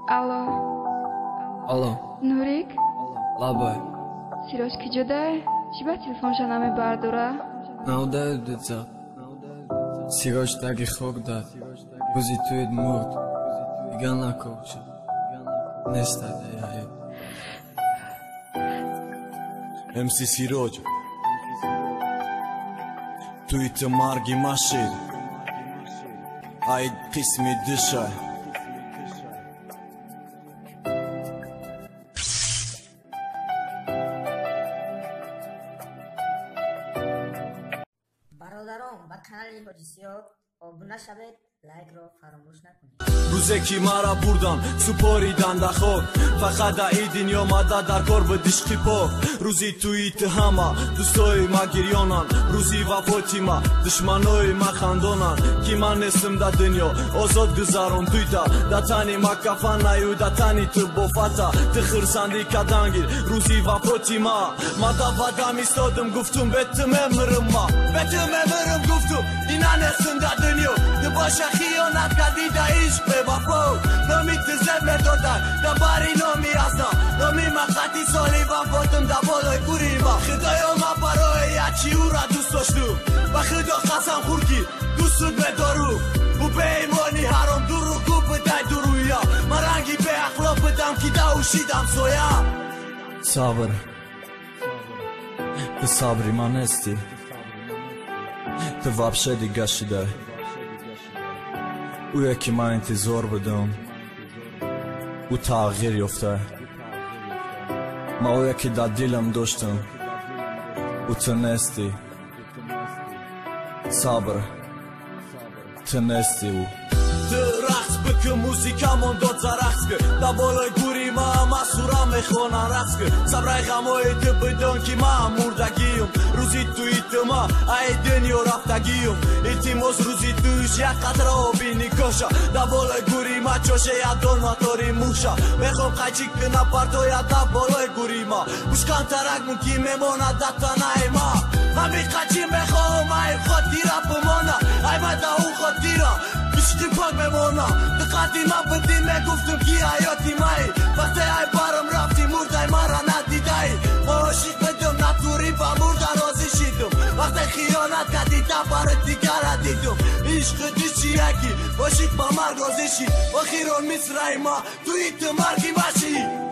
Алло. Алло. Нурик? Лабай. Сирочка ҷодай, чӣ ба телефонша намебардора? Наудаю деца. Сироч таги хок дад. Рӯзи туид мурд. Дигар наковчи. Нестаде яҳе. МС Сироҷ. Туи ты марги машин. Ай қисми дышай. برادران با کانال حجیسیات обуна шавед, лайкро фаромӯш накунед. рӯзе ки мара бурдан супоридан да хок фақат да идин омада дар кор ба дишқи пок рӯзи туити ҳама дӯстои ма гирёнанд рӯзи вафоти ма душманои ма хандонанд ки ман нестам да дунё озод гузарон туйта да тани ма кафанаю да тани ту бофата ты хирсанди кадангир рӯзи вафоти ма ма да вадам истодам гуфтум бету мемирам ма бету мемирам гуфтум ина нестам да дунё باشه خیانت کردی دا عشق به وفا نامی تزد مردادن دا باری نامی ازنا نامی من خطی سالی وفاتم دا بالای گوری ما خدایا ما برای یچی او را دوست داشتم و خدا قسم خورکی دوستت بدارو و به ایمانی حرام درو گو بدای درویا من رنگی به اخلاق بدم که دا اوشیدم سویا صبر تو صبری من هستی تو вообще دیگه شده اویه که من انتظار بدم او تغییر یافته ما اویه که در دلم داشتم او تو نیستی صبر تو نیستی او تو رقص بکن موزیکمون داد za رقص که در بالای گوری ما همه سورا میخوانن رقص که صبرای غمای تو بدان که ما مردگیم روزی توی تو ما ای دنیا رفتگیم التماس روزی توش یک قطره آبی نکاشا در بالای گوری ما چاشه یادان ماتاری موشا میخوام قیچی کنه پرتایا در بالای گوری ما بشکن ترک مون که میماند در تنه ما همین قیچی میخوام ای خاطیره بمانه ای من در اون خاطیره بشتی پاک بمانه دقتی من بدیم میگفتم که حیاتی مای وقتی ای برم رفتی مردای مرا ندیدای ما عاشق بدم نتوری و مرد رازی شیدم وقتی خیانت کردی تا برای دیگر دیدم عشق دیشی یکی عاشق با مرگ رازی شید و خیران مصرای ما توی تو مرگی باشی